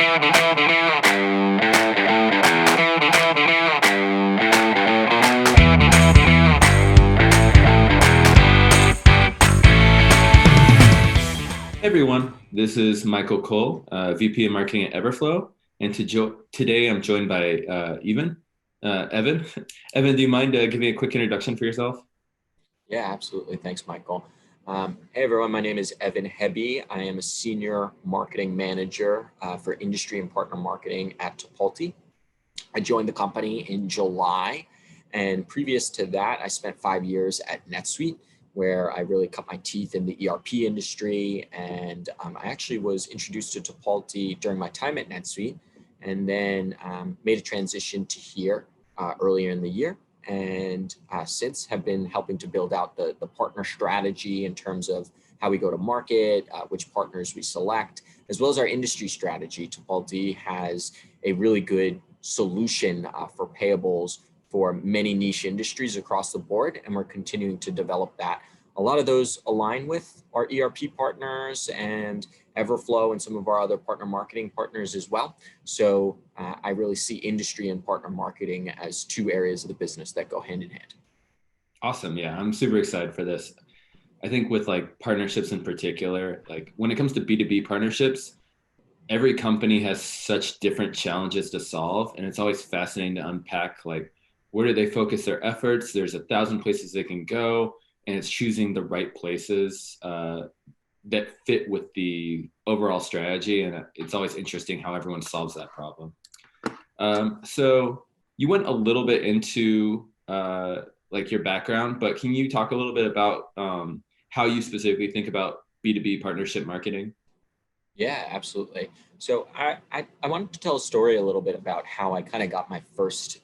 Hey everyone, this is Michael Cole, VP of Marketing at Everflow, and today I'm joined by Evan. Evan, do you mind giving a quick introduction for yourself? Yeah, absolutely. Thanks, Michael. Hey, everyone. My name is Evan Heby. I am a senior marketing manager for industry and partner marketing at Tipalti. I joined the company in July, and previous to that, I spent 5 years at NetSuite, where I really cut my teeth in the ERP industry. And I actually was introduced to Tipalti during my time at NetSuite, and then made a transition to here earlier in the year. And since have been helping to build out the partner strategy in terms of how we go to market, which partners we select, as well as our industry strategy. Tipalti has a really good solution for payables for many niche industries across the board, and we're continuing to develop that. A lot of those align with our ERP partners and Everflow and some of our other partner marketing partners as well. So I really see industry and partner marketing as two areas of the business that go hand in hand. Awesome. Yeah, I'm super excited for this. I think with like partnerships in particular, like when it comes to B2B partnerships, every company has such different challenges to solve. And it's always fascinating to unpack like where do they focus their efforts? There's 1,000 places they can go, and it's choosing the right places that fit with the overall strategy. And it's always interesting how everyone solves that problem. So you went a little bit into like your background, but can you talk a little bit about how you specifically think about B2B partnership marketing? Yeah, absolutely. So I wanted to tell a story a little bit about how I kind of got my first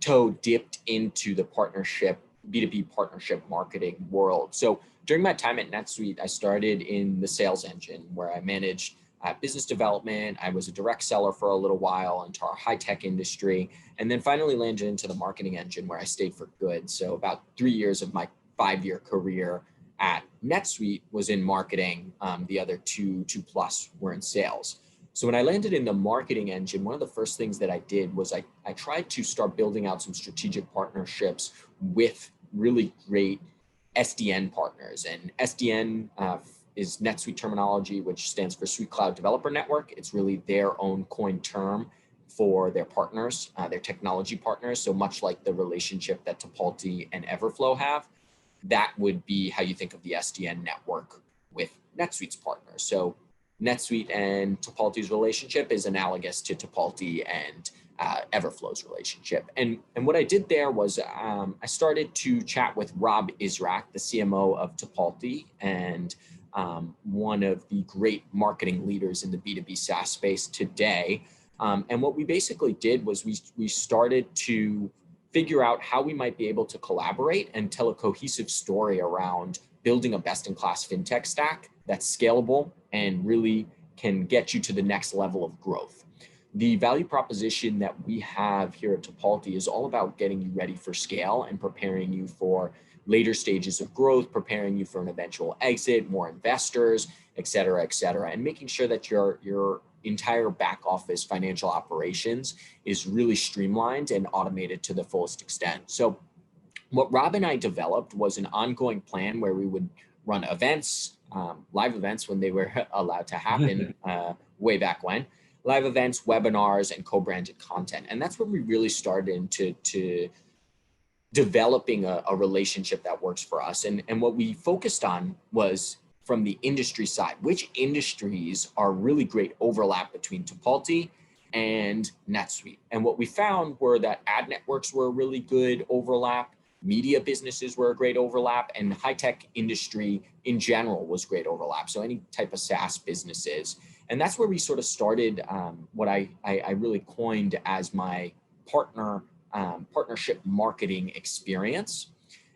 toe dipped into the B2B partnership marketing world. So during my time at NetSuite, I started in the sales engine where I managed business development. I was a direct seller for a little while into our high-tech industry, and then finally landed into the marketing engine where I stayed for good. So about 3 years of my 5-year career at NetSuite was in marketing. The other two plus were in sales. So when I landed in the marketing engine, one of the first things that I did was I tried to start building out some strategic partnerships with really great SDN partners. And SDN is NetSuite terminology, which stands for Suite Cloud Developer Network. It's really their own coined term for their partners, their technology partners. So much like the relationship that Tipalti and Everflow have, that would be how you think of the SDN network with NetSuite's partners. So NetSuite and Tipalti's relationship is analogous to Tipalti and Everflow's relationship. And what I did there was I started to chat with Rob Israq, the CMO of Tipalti, and one of the great marketing leaders in the B2B SaaS space today. And what we basically did was we started to figure out how we might be able to collaborate and tell a cohesive story around building a best-in-class fintech stack that's scalable and really can get you to the next level of growth. The value proposition that we have here at Tipalti is all about getting you ready for scale and preparing you for later stages of growth, preparing you for an eventual exit, more investors, et cetera, and making sure that your entire back office financial operations is really streamlined and automated to the fullest extent. So what Rob and I developed was an ongoing plan where we would run events, live events when they were allowed to happen way back when, live events, webinars, and co-branded content. And that's when we really started into developing a relationship that works for us. And what we focused on was from the industry side, which industries are really great overlap between Tipalti and NetSuite. And what we found were that ad networks were a really good overlap, media businesses were a great overlap, and high-tech industry in general was great overlap. So any type of SaaS businesses. And that's where we sort of started what I really coined as my partnership marketing experience.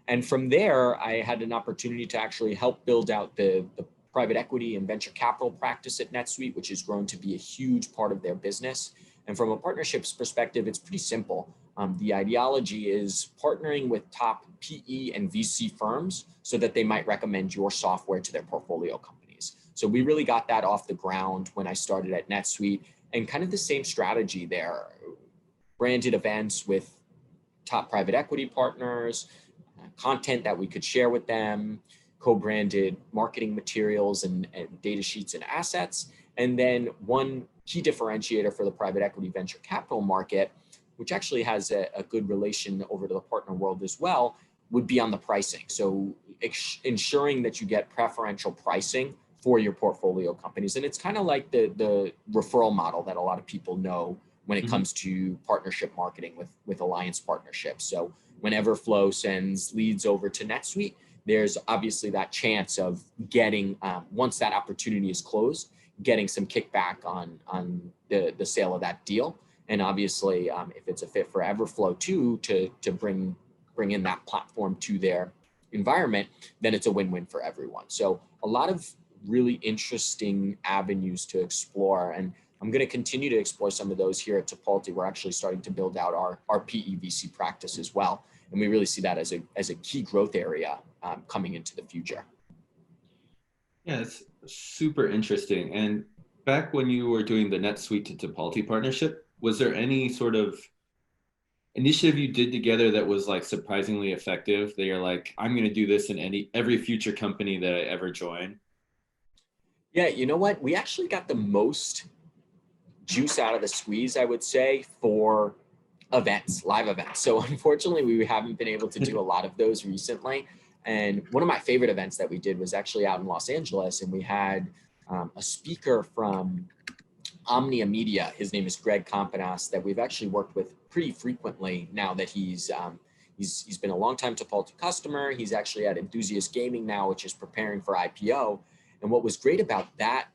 And from there, I had an opportunity to actually help build out the private equity and venture capital practice at NetSuite, which has grown to be a huge part of their business. And from a partnerships perspective, it's pretty simple. The ideology is partnering with top PE and VC firms so that they might recommend your software to their portfolio companies. So we really got that off the ground when I started at NetSuite. And kind of the same strategy there, branded events with top private equity partners, content that we could share with them, co-branded marketing materials and data sheets and assets. And then one key differentiator for the private equity venture capital market, which actually has a good relation over to the partner world as well, would be on the pricing. So ensuring that you get preferential pricing for your portfolio companies. And it's kind of like the referral model that a lot of people know when it comes to partnership marketing with alliance partnerships. So when Everflow sends leads over to NetSuite, there's obviously that chance of getting, once that opportunity is closed, getting some kickback on the sale of that deal. And obviously, if it's a fit for Everflow too, to bring in that platform to their environment, then it's a win-win for everyone. So a lot of really interesting avenues to explore. And I'm going to continue to explore some of those here at Tipalti. We're actually starting to build out our PEVC practice as well. And we really see that as a key growth area coming into the future. Yeah, it's super interesting. And back when you were doing the NetSuite to Tipalti partnership, was there any sort of initiative you did together that was like surprisingly effective that you're like, I'm going to do this in every future company that I ever join? Yeah, you know what? We actually got the most juice out of the squeeze, I would say, for events, live events. So unfortunately, we haven't been able to do a lot of those recently. And one of my favorite events that we did was actually out in Los Angeles, and we had a speaker from Omnia Media. His name is Greg Companas, that we've actually worked with pretty frequently now that he's been a longtime Tipalti customer. He's actually at Enthusiast Gaming now, which is preparing for IPO. And what was great about that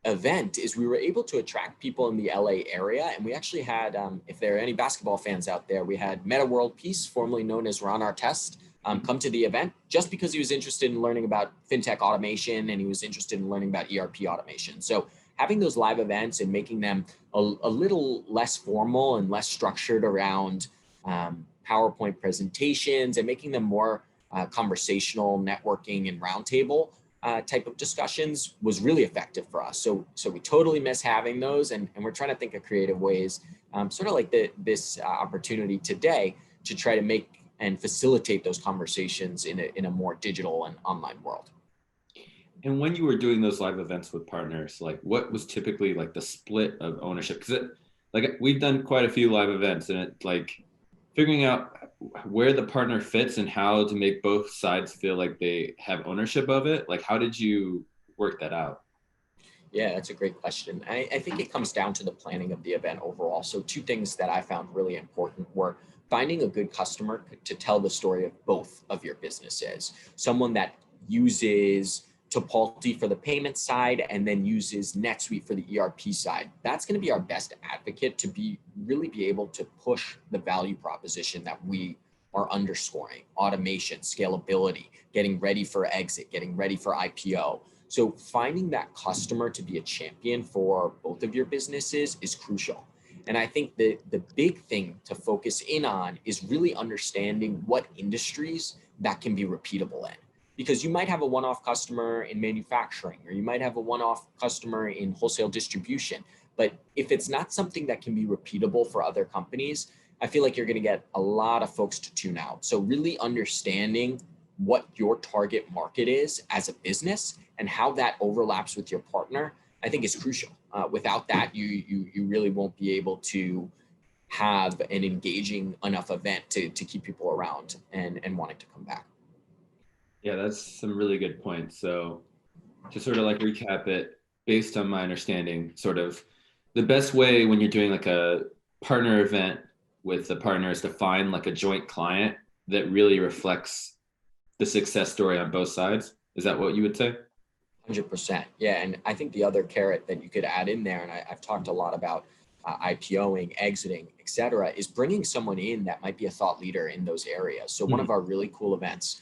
event is we were able to attract people in the LA area. And we actually had, if there are any basketball fans out there, we had Meta World Peace, formerly known as Ron Artest, come to the event just because he was interested in learning about fintech automation and he was interested in learning about ERP automation. So having those live events and making them a little less formal and less structured around PowerPoint presentations and making them more conversational, networking, and roundtable type of discussions was really effective for us. So we totally miss having those, and we're trying to think of creative ways, sort of like this opportunity today, to try to make and facilitate those conversations in a more digital and online world. And when you were doing those live events with partners, like what was typically like the split of ownership? Because like we've done quite a few live events, and it like figuring out where the partner fits and how to make both sides feel like they have ownership of it. Like, how did you work that out? Yeah, that's a great question. I think it comes down to the planning of the event overall. So two things that I found really important were finding a good customer to tell the story of both of your businesses. Someone that uses Tipalti for the payment side and then uses NetSuite for the ERP side. That's going to be our best advocate to really be able to push the value proposition that we are underscoring: automation, scalability, getting ready for exit, getting ready for IPO. So finding that customer to be a champion for both of your businesses is crucial. And I think the big thing to focus in on is really understanding what industries that can be repeatable in. Because you might have a one-off customer in manufacturing, or you might have a one-off customer in wholesale distribution. But if it's not something that can be repeatable for other companies, I feel like you're going to get a lot of folks to tune out. So really understanding what your target market is as a business and how that overlaps with your partner, I think is crucial. Without that, you really won't be able to have an engaging enough event to keep people around and wanting to come back. Yeah, that's some really good points. So to sort of like recap it, based on my understanding, sort of the best way when you're doing like a partner event with the partner is to find like a joint client that really reflects the success story on both sides. Is that what you would say? 100%. Yeah. And I think the other carrot that you could add in there, and I've talked a lot about IPOing, exiting, et cetera, is bringing someone in that might be a thought leader in those areas. So one of our really cool events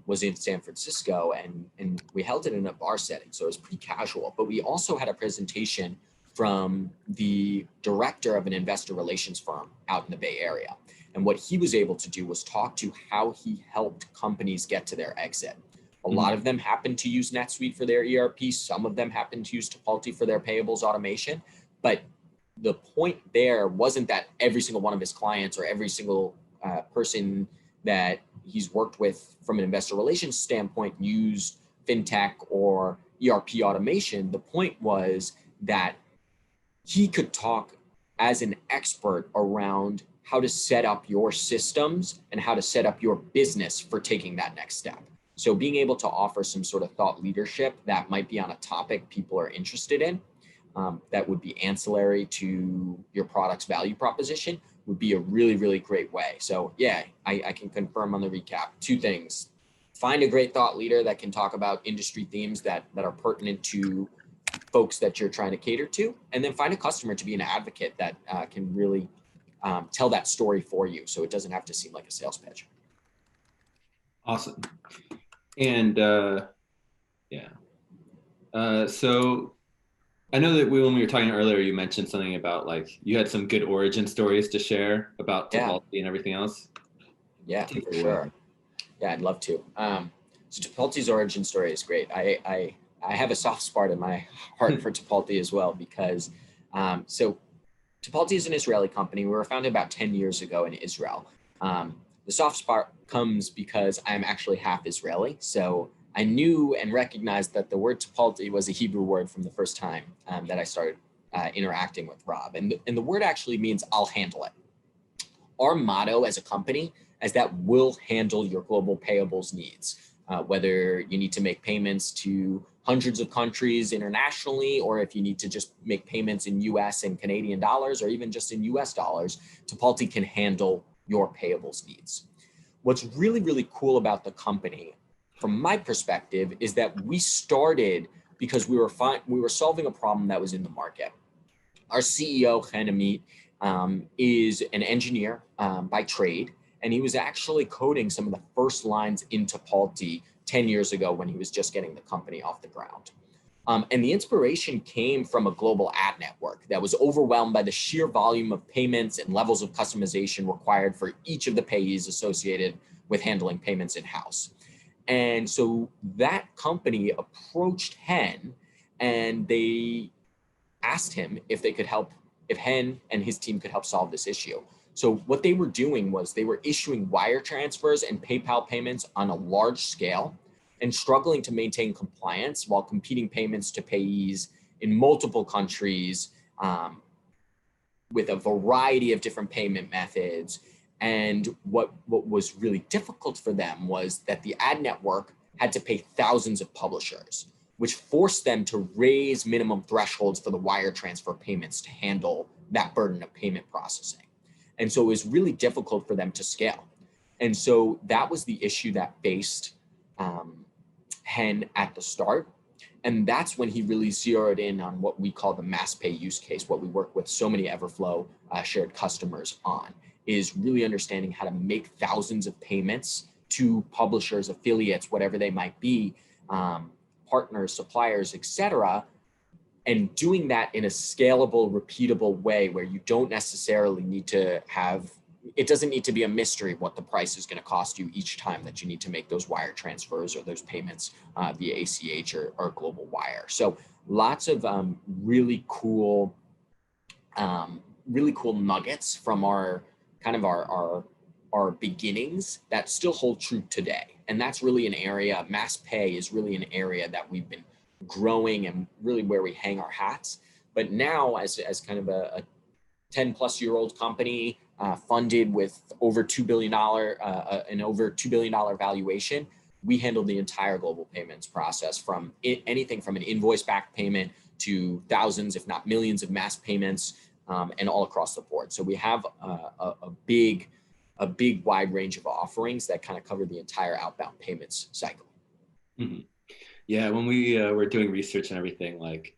was in San Francisco, and we held it in a bar setting. So it was pretty casual, but we also had a presentation from the director of an investor relations firm out in the Bay Area. And what he was able to do was talk to how he helped companies get to their exit. A lot of them happened to use NetSuite for their ERP. Some of them happened to use Tipalti for their payables automation. But the point there wasn't that every single one of his clients or every single person that he's worked with from an investor relations standpoint used fintech or ERP automation. The point was that he could talk as an expert around how to set up your systems and how to set up your business for taking that next step. So being able to offer some sort of thought leadership that might be on a topic people are interested in, that would be ancillary to your product's value proposition, would be a really, really great way. So yeah, I can confirm on the recap, 2 things. Find a great thought leader that can talk about industry themes that are pertinent to folks that you're trying to cater to, and then find a customer to be an advocate that can really tell that story for you, so it doesn't have to seem like a sales pitch. Awesome. And so I know that when we were talking earlier, you mentioned something about like you had some good origin stories to share about Tipalti and everything else. Yeah, for sure. Yeah, I'd love to. So Tipalti's origin story is great. I have a soft spot in my heart for Tipalti as well, because so Tipalti is an Israeli company. We were founded about 10 years ago in Israel. The soft spot comes because I'm actually half Israeli. So I knew and recognized that the word Tipalti was a Hebrew word from the first time that I started interacting with Rob. And the word actually means I'll handle it. Our motto as a company is that we'll handle your global payables needs, whether you need to make payments to hundreds of countries internationally, or if you need to just make payments in US and Canadian dollars, or even just in US dollars, Tipalti can handle your payables needs. What's really, really cool about the company, from my perspective, is that we started because we were solving a problem that was in the market. Our CEO, Evan Heby, is an engineer by trade, and he was actually coding some of the first lines in Tipalti 10 years ago when he was just getting the company off the ground. And the inspiration came from a global ad network that was overwhelmed by the sheer volume of payments and levels of customization required for each of the payees associated with handling payments in-house. And so that company approached Hen, and they asked him if they could help, if Hen and his team could help solve this issue. So what they were doing was they were issuing wire transfers and PayPal payments on a large scale and struggling to maintain compliance while competing payments to payees in multiple countries with a variety of different payment methods. And what was really difficult for them was that the ad network had to pay thousands of publishers, which forced them to raise minimum thresholds for the wire transfer payments to handle that burden of payment processing. And so it was really difficult for them to scale. And so that was the issue that faced Hen at the start. And that's when he really zeroed in on what we call the mass pay use case, what we work with so many Everflow shared customers on, is really understanding how to make thousands of payments to publishers, affiliates, whatever they might be, partners, suppliers, et cetera, and doing that in a scalable, repeatable way where you don't necessarily need to have, it doesn't need to be a mystery what the price is going to cost you each time that you need to make those wire transfers or those payments via ACH or global wire. So lots of really cool nuggets from our kind of our beginnings that still hold true today. And that's really an area, mass pay is really an area that we've been growing and really where we hang our hats. But now as kind of a 10 plus year old company, funded with over $2 billion, an over $2 billion valuation, we handle the entire global payments process, from anything from an invoice back payment to thousands, if not millions of mass payments, and all across the board. So we have a big wide range of offerings that kind of cover the entire outbound payments cycle. Mm-hmm. Yeah, when we were doing research and everything, like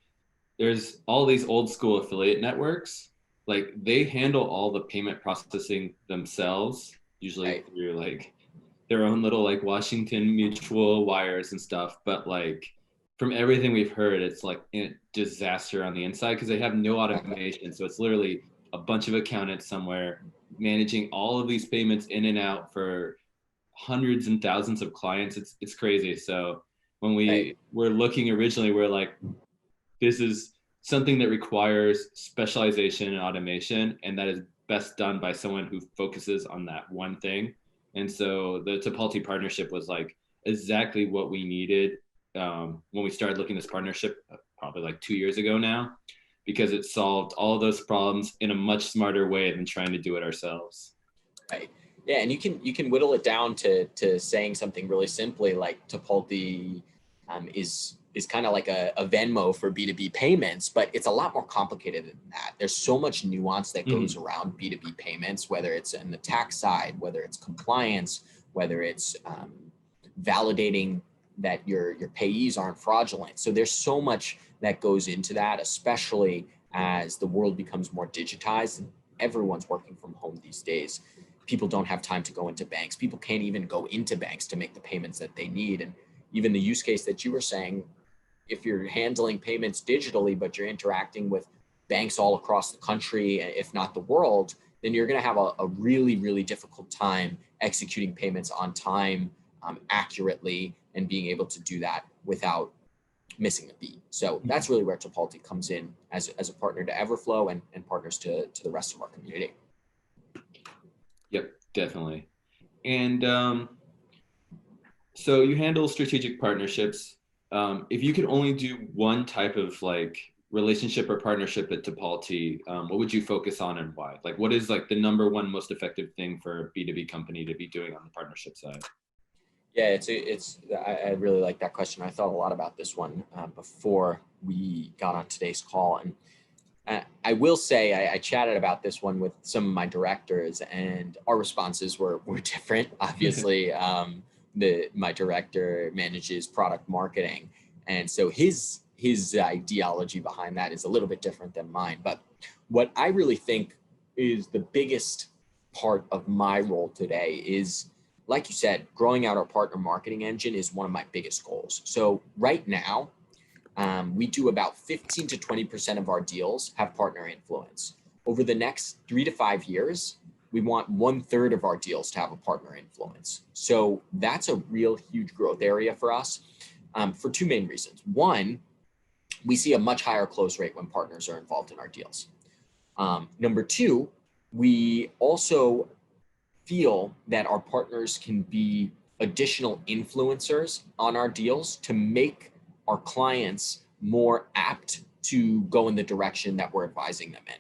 there's all these old school affiliate networks, like they handle all the payment processing themselves, usually through like their own little like Washington Mutual wires and stuff. But like from everything we've heard, it's like a disaster on the inside because they have no automation. So it's literally a bunch of accountants somewhere managing all of these payments in and out for hundreds and thousands of clients. It's crazy. So when we were looking originally, we're like, this is something that requires specialization and automation, and that is best done by someone who focuses on that one thing. And so the Tipalti partnership was like exactly what we needed when we started looking at this partnership, probably like 2 years ago now, because it solved all of those problems in a much smarter way than trying to do it ourselves. Right. Yeah, and you can whittle it down to saying something really simply like Tipalti is kind of like a Venmo for B2B payments, but it's a lot more complicated than that. There's so much nuance that goes around B2B payments, whether it's in the tax side, whether it's compliance, whether it's validating that your payees aren't fraudulent. So there's so much that goes into that, especially as the world becomes more digitized and everyone's working from home these days. People don't have time to go into banks. People can't even go into banks to make the payments that they need. And even the use case that you were saying, if you're handling payments digitally, but you're interacting with banks all across the country, if not the world, then you're going to have a really, really difficult time executing payments on time, accurately, and being able to do that without missing a beat. So that's really where Tipalti comes in as a partner to Everflow and partners to the rest of our community. Yep, definitely. And so you handle strategic partnerships. If you could only do one type of like relationship or partnership at Tipalti, what would you focus on and why? Like, what is like the number one most effective thing for a B2B company to be doing on the partnership side? Yeah, I really like that question. I thought a lot about this one before we got on today's call. And I will say I chatted about this one with some of my directors, and our responses were different. Obviously, my director manages product marketing, and so his ideology behind that is a little bit different than mine. But what I really think is the biggest part of my role today is, like you said, growing out our partner marketing engine is one of my biggest goals. So right now, we do about 15 to 20% of our deals have partner influence. Over the next 3 to 5 years, we want 1/3 of our deals to have a partner influence. So that's a real huge growth area for us for two main reasons. One, we see a much higher close rate when partners are involved in our deals. Number two, we also feel that our partners can be additional influencers on our deals to make our clients more apt to go in the direction that we're advising them in.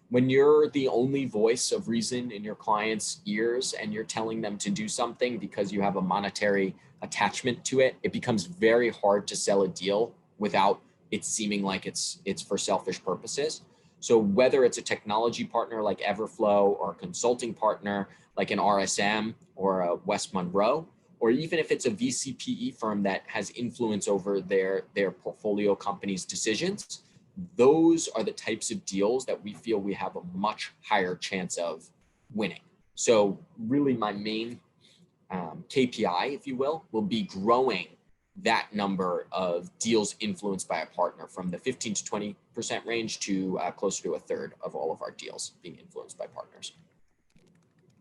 When you're the only voice of reason in your clients' ears and you're telling them to do something because you have a monetary attachment to it, it becomes very hard to sell a deal without it seeming like it's for selfish purposes. So whether it's a technology partner like Everflow or a consulting partner like an RSM or a West Monroe, or even if it's a VCPE firm that has influence over their portfolio company's decisions, those are the types of deals that we feel we have a much higher chance of winning. So really my main KPI, if you will be growing that number of deals influenced by a partner from the 15 to 20% range to closer to 1/3 of all of our deals being influenced by partners.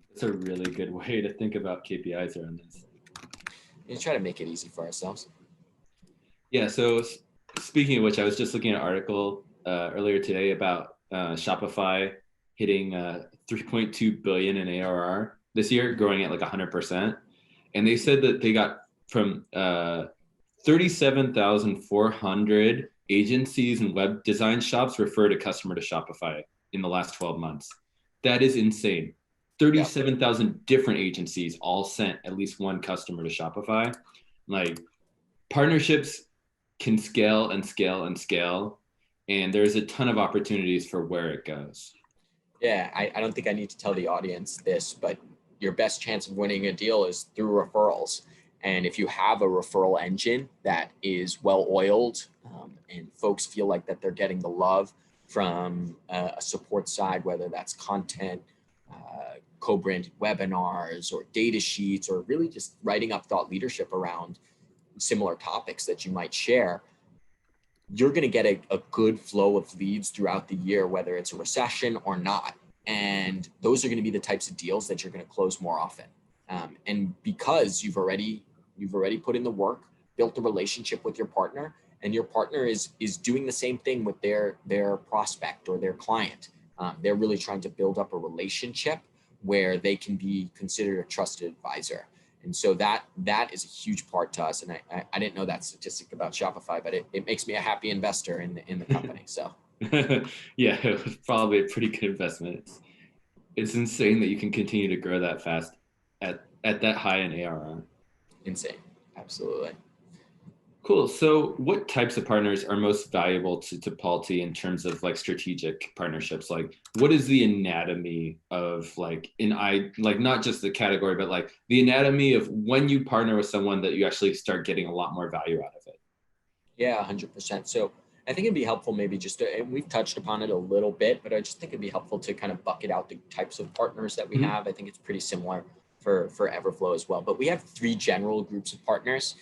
That's a really good way to think about KPIs around this. And try to make it easy for ourselves. Yeah, so speaking of which, I was just looking at an article earlier today about Shopify hitting 3.2 billion in ARR this year, growing at like 100%. And they said that they got from 37,400 agencies and web design shops referred a customer to Shopify in the last 12 months. That is insane. 37,000 different agencies all sent at least one customer to Shopify. Like, partnerships can scale and scale and scale, and there's a ton of opportunities for where it goes. Yeah, I don't think I need to tell the audience this, but your best chance of winning a deal is through referrals. And if you have a referral engine that is well-oiled and folks feel like that they're getting the love from a support side, whether that's content, co-branded webinars or data sheets, or really just writing up thought leadership around similar topics that you might share, you're going to get a good flow of leads throughout the year, whether it's a recession or not. And those are going to be the types of deals that you're going to close more often. And because you've already put in the work, built a relationship with your partner, and your partner is doing the same thing with their prospect or their client. They're really trying to build up a relationship where they can be considered a trusted advisor. And so that is a huge part to us. And I didn't know that statistic about Shopify, but it makes me a happy investor in the company. So yeah, it was probably a pretty good investment. It's insane that you can continue to grow that fast at that high in ARR. insane. Absolutely. Cool. So what types of partners are most valuable to Tipalti in terms of like strategic partnerships? Like what is the anatomy of like not just the category, but like the anatomy of when you partner with someone that you actually start getting a lot more value out of it? Yeah, 100%. So I think it'd be helpful maybe just to, and we've touched upon it a little bit, but I just think it'd be helpful to kind of bucket out the types of partners that we have. I think it's pretty similar for Everflow as well. But we have three general groups of partners.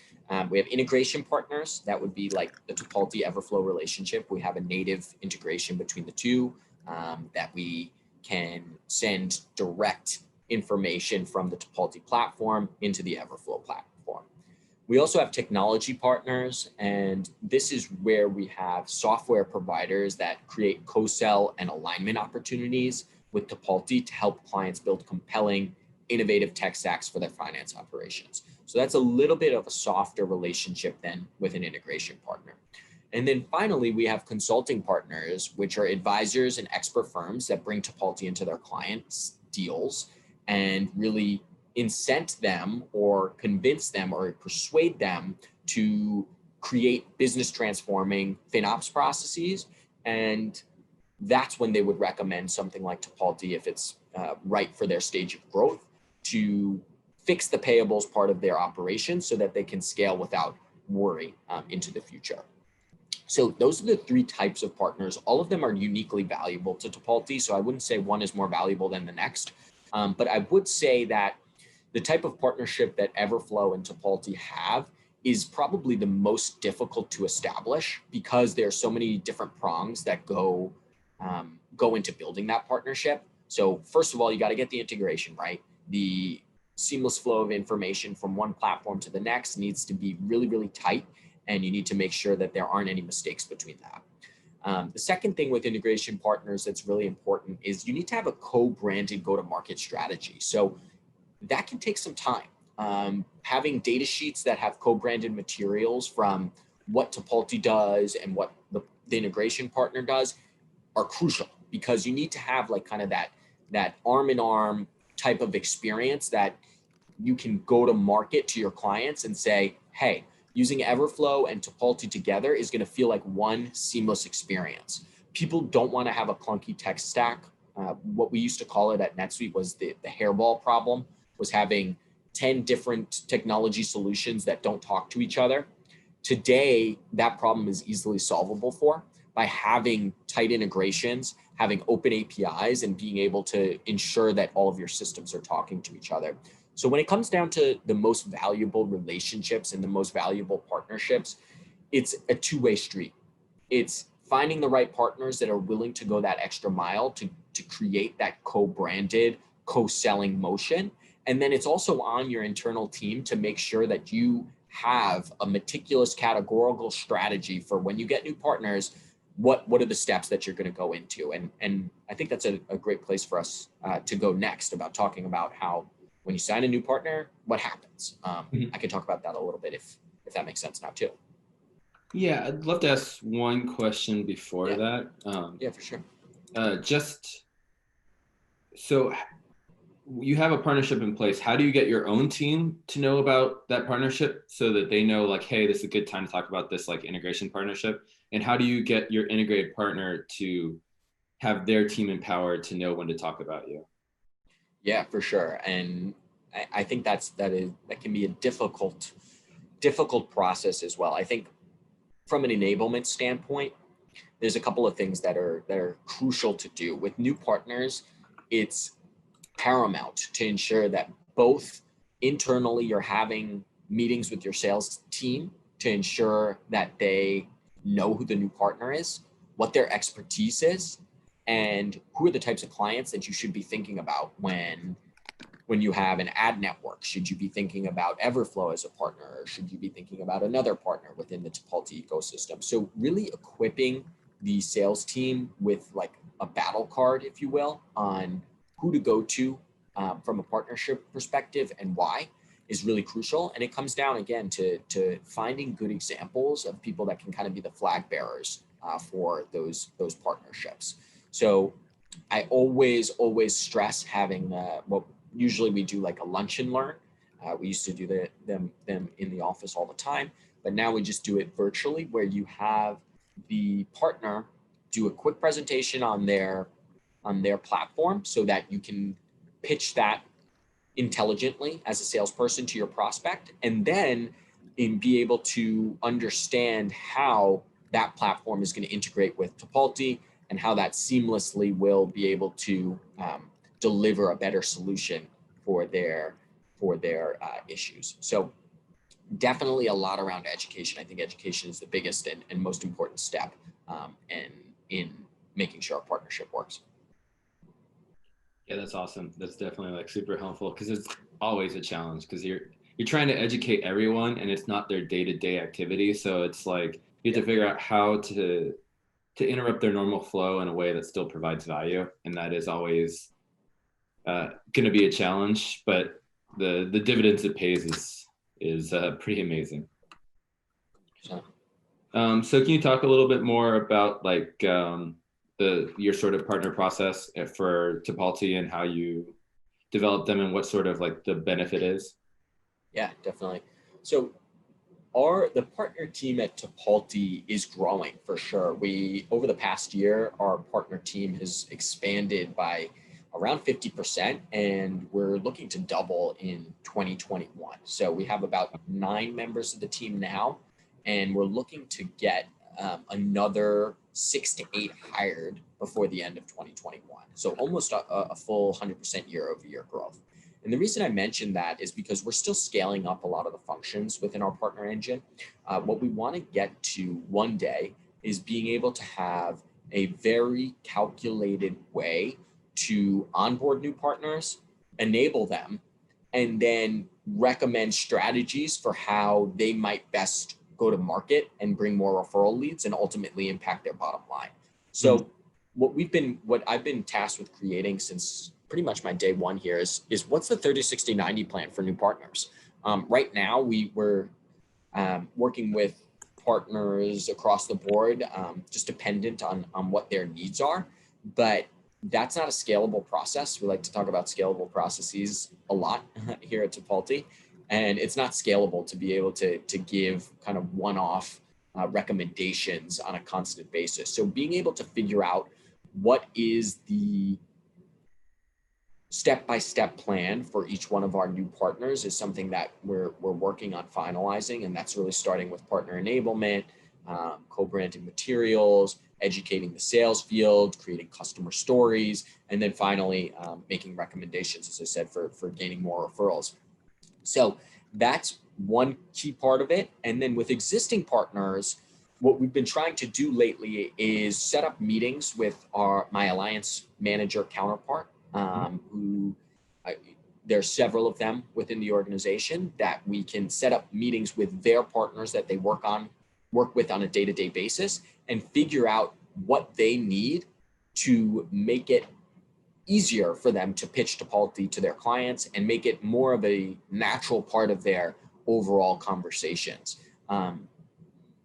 We have integration partners. That would be like the Tipalti Everflow relationship. We have a native integration between the two that we can send direct information from the Tipalti platform into the Everflow platform. We also have technology partners, and this is where we have software providers that create co-sell and alignment opportunities with Tipalti to help clients build compelling, innovative tech stacks for their finance operations. So that's a little bit of a softer relationship than with an integration partner. And then finally, we have consulting partners, which are advisors and expert firms that bring Tipalti into their clients' deals and really incent them or convince them or persuade them to create business transforming FinOps processes. And that's when they would recommend something like Tipalti if it's right for their stage of growth to fix the payables part of their operation so that they can scale without worry into the future. So those are the three types of partners. All of them are uniquely valuable to Tipalti. So I wouldn't say one is more valuable than the next. But I would say that the type of partnership that Everflow and Tipalti have is probably the most difficult to establish because there are so many different prongs that go into building that partnership. So first of all, you got to get the integration right. The seamless flow of information from one platform to the next needs to be really, really tight, and you need to make sure that there aren't any mistakes between that. The second thing with integration partners that's really important is you need to have a co-branded go-to-market strategy. So that can take some time. Having data sheets that have co-branded materials from what Tipalti does and what the integration partner does are crucial because you need to have like kind of that arm in arm type of experience that you can go to market to your clients and say, hey, using Everflow and Tipalti together is going to feel like one seamless experience. People don't want to have a clunky tech stack. What we used to call it at NetSuite was the hairball problem, was having 10 different technology solutions that don't talk to each other. Today, that problem is easily solvable by having tight integrations, having open APIs, and being able to ensure that all of your systems are talking to each other. So when it comes down to the most valuable relationships and the most valuable partnerships, it's a two-way street. It's finding the right partners that are willing to go that extra mile to create that co-branded, co-selling motion. And then it's also on your internal team to make sure that you have a meticulous categorical strategy for when you get new partners, what are the steps that you're going to go into. And I think that's a great place for us to go next about talking about how when you sign a new partner, what happens. I can talk about that a little bit if that makes sense now too. Yeah, I'd love to ask one question before that. Yeah, for sure. So you have a partnership in place. How do you get your own team to know about that partnership so that they know like, hey, this is a good time to talk about this like integration partnership? And how do you get your integrated partner to have their team empowered to know when to talk about you? Yeah, for sure. And I think that can be a difficult process as well. I think from an enablement standpoint, there's a couple of things that are crucial to do. With new partners, it's paramount to ensure that both internally you're having meetings with your sales team to ensure that they know who the new partner is, what their expertise is, and who are the types of clients that you should be thinking about when When you have an ad network, should you be thinking about Everflow as a partner, or should you be thinking about another partner within the Tipalti ecosystem? So really equipping the sales team with like a battle card, if you will, on who to go to from a partnership perspective and why is really crucial. And it comes down again to finding good examples of people that can kind of be the flag bearers for those partnerships. So I always stress having what usually we do like a lunch and learn. We used to do them in the office all the time, but now we just do it virtually, where you have the partner do a quick presentation on their platform so that you can pitch that intelligently as a salesperson to your prospect, and then be able to understand how that platform is going to integrate with Tipalti and how that seamlessly will be able to deliver a better solution for their issues. So definitely a lot around education. I think education is the biggest and most important step in making sure a partnership works. Yeah, that's awesome. That's definitely like super helpful, because it's always a challenge, because you're trying to educate everyone and it's not their day-to-day activity. So it's like you have to figure out how to interrupt their normal flow in a way that still provides value, and that is always going to be a challenge. But the dividends it pays is pretty amazing. So can you talk a little bit more about like your sort of partner process for Tipalti and how you develop them and what sort of like the benefit is? Yeah, definitely. So the partner team at Tipalti is growing for sure. Over the past year, our partner team has expanded by around 50%, and we're looking to double in 2021. So we have about 9 members of the team now, and we're looking to get another 6 to 8 hired before the end of 2021. So almost a full 100% year-over-year growth. And the reason I mentioned that is because we're still scaling up a lot of the functions within our partner engine. What we want to get to one day is being able to have a very calculated way to onboard new partners, enable them, and then recommend strategies for how they might best go to market and bring more referral leads and ultimately impact their bottom line. So what I've been tasked with creating since pretty much my day one here is what's the 30, 60, 90 plan for new partners? Right now we're working with partners across the board, just dependent on what their needs are, but that's not a scalable process. We like to talk about scalable processes a lot here at Tipalti, and it's not scalable to be able to give kind of one-off recommendations on a constant basis. So being able to figure out what is the step-by-step plan for each one of our new partners is something that we're working on finalizing, and that's really starting with partner enablement, co-branding materials, educating the sales field, creating customer stories, and then finally making recommendations, as I said, for gaining more referrals. So that's one key part of it. And then with existing partners, what we've been trying to do lately is set up meetings with my alliance manager counterpart, who there's several of them within the organization, that we can set up meetings with their partners that they work with on a day-to-day basis, and figure out what they need to make it easier for them to pitch Tipalti to their clients and make it more of a natural part of their overall conversations.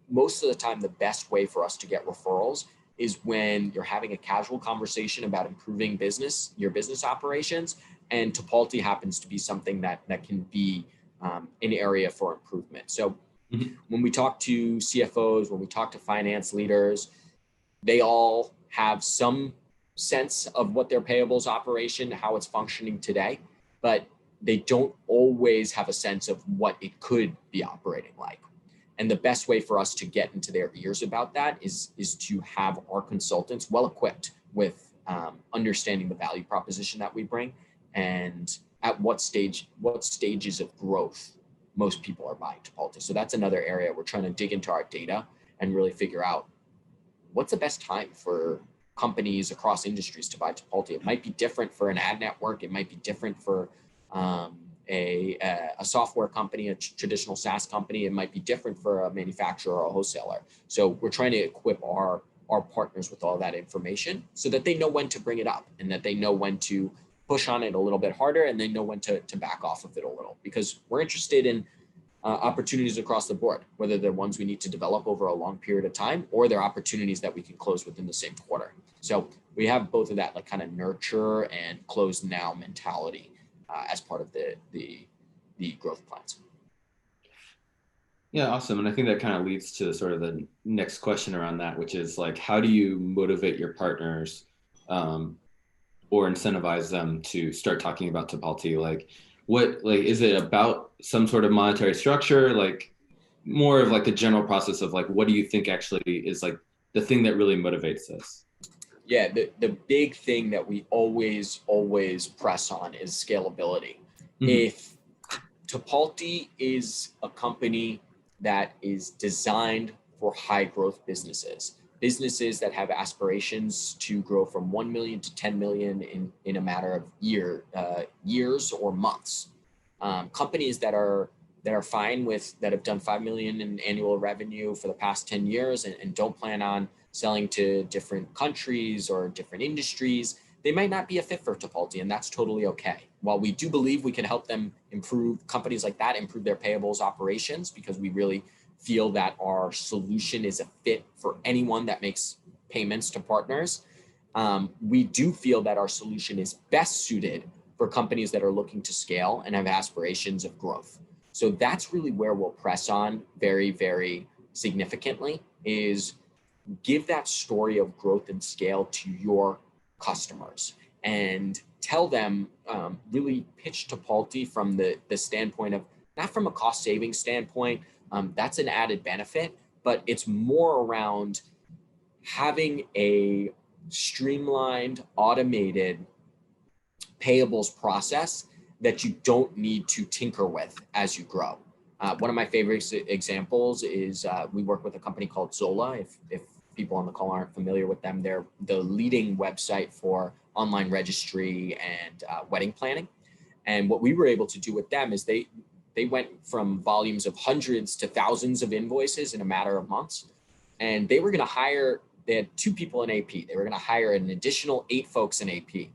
Most of the time, the best way for us to get referrals is when you're having a casual conversation about improving your business operations, and Tipalti happens to be something that can be an area for improvement. So when we talk to CFOs, when we talk to finance leaders, they all have some sense of what their payables operation, how it's functioning today, but they don't always have a sense of what it could be operating like. And the best way for us to get into their ears about that is to have our consultants well equipped with understanding the value proposition that we bring, and at what stages of growth most people are buying Tipalti. So that's another area we're trying to dig into our data and really figure out what's the best time for companies across industries to buy Tipalti. It might be different for an ad network. It might be different for a software company, a traditional SaaS company. It might be different for a manufacturer or a wholesaler. So we're trying to equip our partners with all that information so that they know when to bring it up and that they know when to push on it a little bit harder, and they know when to back off of it a little, because we're interested in opportunities across the board, whether they're ones we need to develop over a long period of time or they're opportunities that we can close within the same quarter. So we have both of that, like kind of nurture and close now mentality as part of the growth plans. Yeah, awesome. And I think that kind of leads to sort of the next question around that, which is like, how do you motivate your partners or incentivize them to start talking about Tipalti? Like, what, like, is it about some sort of monetary structure? Like, more of like the general process of like, what do you think actually is like the thing that really motivates this? Yeah, the big thing that we always press on is scalability. Mm-hmm. If Tipalti is a company that is designed for high growth businesses that have aspirations to grow from 1 million to 10 million in a matter of years or months. Companies that are fine with, that have done 5 million in annual revenue for the past 10 years and don't plan on selling to different countries or different industries, they might not be a fit for Tipalti, and that's totally okay. While we do believe we can help them improve, companies like that improve their payables operations, because we really feel that our solution is a fit for anyone that makes payments to partners. We do feel that our solution is best suited for companies that are looking to scale and have aspirations of growth. So that's really where we'll press on very, very significantly, is give that story of growth and scale to your customers and tell them, really pitch Tipalti from the standpoint of, not from a cost saving standpoint, that's an added benefit, but it's more around having a streamlined, automated payables process that you don't need to tinker with as you grow. One of my favorite examples is we work with a company called Zola. If people on the call aren't familiar with them, they're the leading website for online registry and wedding planning. And what we were able to do with them is they went from volumes of hundreds to thousands of invoices in a matter of months. And they were going to hire, they had 2 people in AP. They were going to hire an additional 8 folks in AP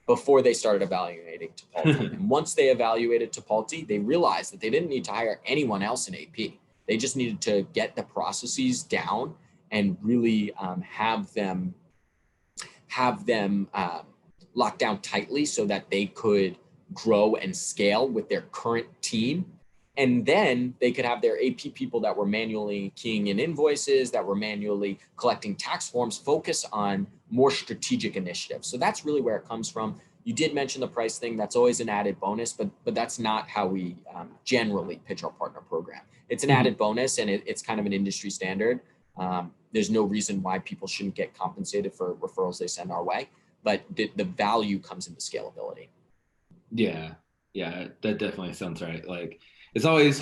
before they started evaluating Tipalti. And once they evaluated Tipalti, they realized that they didn't need to hire anyone else in AP. They just needed to get the processes down and really have them locked down tightly so that they could grow and scale with their current team. And then they could have their AP people that were manually keying in invoices, that were manually collecting tax forms, focus on more strategic initiatives. So that's really where it comes from. You did mention the price thing. That's always an added bonus, but that's not how we generally pitch our partner program. It's an added bonus, and it's kind of an industry standard. There's no reason why people shouldn't get compensated for referrals they send our way, but the value comes in the scalability. Yeah, that definitely sounds right. Like, it's always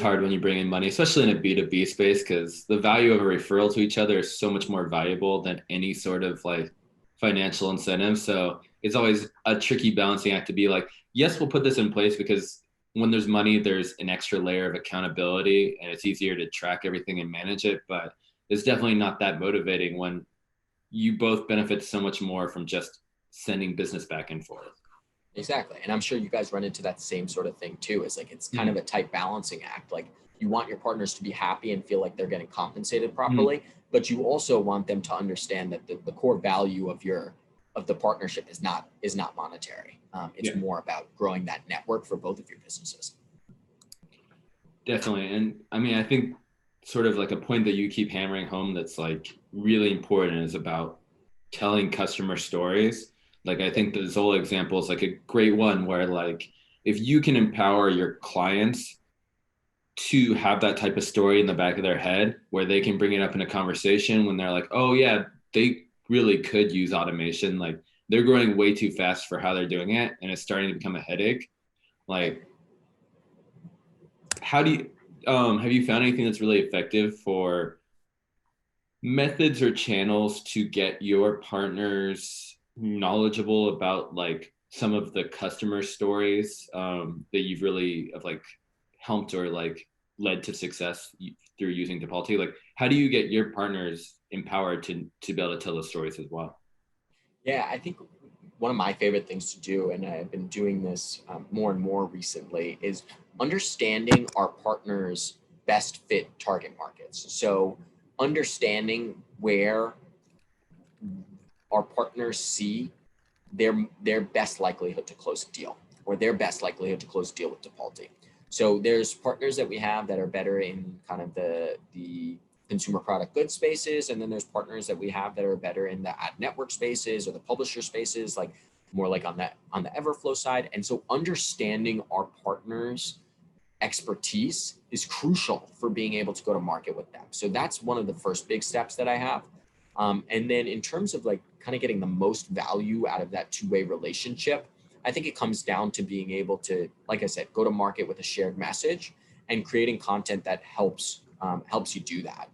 hard when you bring in money, especially in a B2B space, because the value of a referral to each other is so much more valuable than any sort of like financial incentive. So it's always a tricky balancing act to be like, yes, we'll put this in place because when there's money, there's an extra layer of accountability and it's easier to track everything and manage it. But it's definitely not that motivating when you both benefit so much more from just sending business back and forth. Exactly. And I'm sure you guys run into that same sort of thing too. Is like, it's kind of a tight balancing act. Like, you want your partners to be happy and feel like they're getting compensated properly, but you also want them to understand that the core value of the partnership is not monetary. It's more about growing that network for both of your businesses. Definitely. And I mean, I think sort of like a point that you keep hammering home that's like really important is about telling customer stories. Like, I think the Zola example is like a great one where, like, if you can empower your clients to have that type of story in the back of their head where they can bring it up in a conversation when they're like, oh yeah, they really could use automation. Like, they're growing way too fast for how they're doing it, and it's starting to become a headache. Like, how do you, have you found anything that's really effective for methods or channels to get your partners knowledgeable about like some of the customer stories that you've really like helped or like led to success through using Tipalti? Like, how do you get your partners empowered to be able to tell those stories as well? Yeah, I think one of my favorite things to do, and I've been doing this more and more recently, is understanding our partners' best fit target markets. So understanding where our partners see their best likelihood to close a deal, or their best likelihood to close a deal with Tipalti. So there's partners that we have that are better in kind of the consumer product goods spaces, and then there's partners that we have that are better in the ad network spaces or the publisher spaces, like more like on the Everflow side. And so understanding our partners' expertise is crucial for being able to go to market with them. So that's one of the first big steps that I have. And then in terms of like kind of getting the most value out of that two-way relationship, I think it comes down to being able to, like I said, go to market with a shared message and creating content that helps you do that.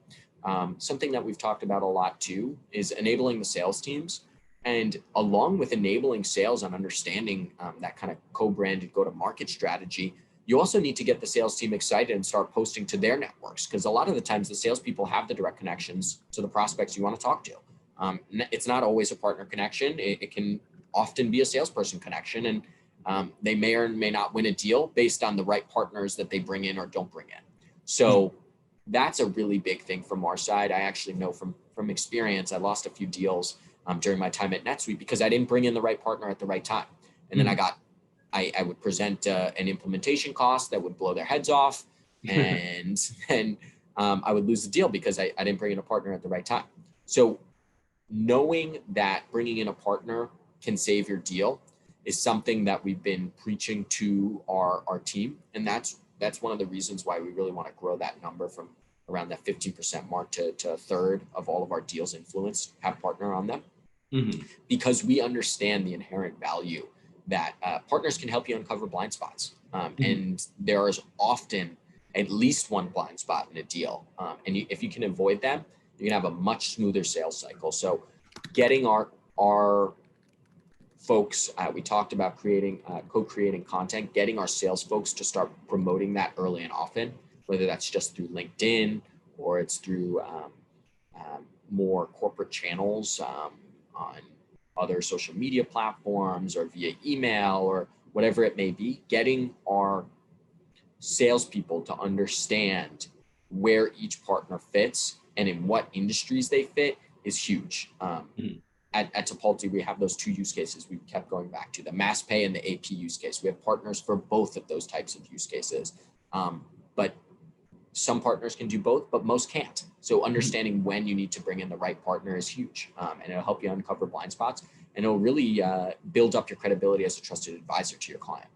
Something that we've talked about a lot too is enabling the sales teams. And along with enabling sales and understanding that kind of co-branded go-to-market strategy, you also need to get the sales team excited and start posting to their networks, because a lot of the times the salespeople have the direct connections to the prospects you want to talk to. It's not always a partner connection. It can often be a salesperson connection, and they may or may not win a deal based on the right partners that they bring in or don't bring in. So that's a really big thing from our side. I actually know from experience, I lost a few deals during my time at NetSuite because I didn't bring in the right partner at the right time. And then I would present an implementation cost that would blow their heads off, and then I would lose the deal because I didn't bring in a partner at the right time. So knowing that bringing in a partner can save your deal is something that we've been preaching to our team. And that's one of the reasons why we really want to grow that number from around that 15% mark to a third of all of our deals influenced have partner on them. Because we understand the inherent value that partners can help you uncover blind spots. And there is often at least one blind spot in a deal. And if you can avoid them, you can have a much smoother sales cycle. So getting our folks, we talked about co-creating content, getting our sales folks to start promoting that early and often, whether that's just through LinkedIn or it's through more corporate channels on other social media platforms or via email or whatever it may be. Getting our salespeople to understand where each partner fits and in what industries they fit is huge. At Tipalti, we have those two use cases we kept going back to, the mass pay and the AP use case. We have partners for both of those types of use cases. But some partners can do both, but most can't. So understanding when you need to bring in the right partner is huge. And it'll help you uncover blind spots, and it'll really build up your credibility as a trusted advisor to your client.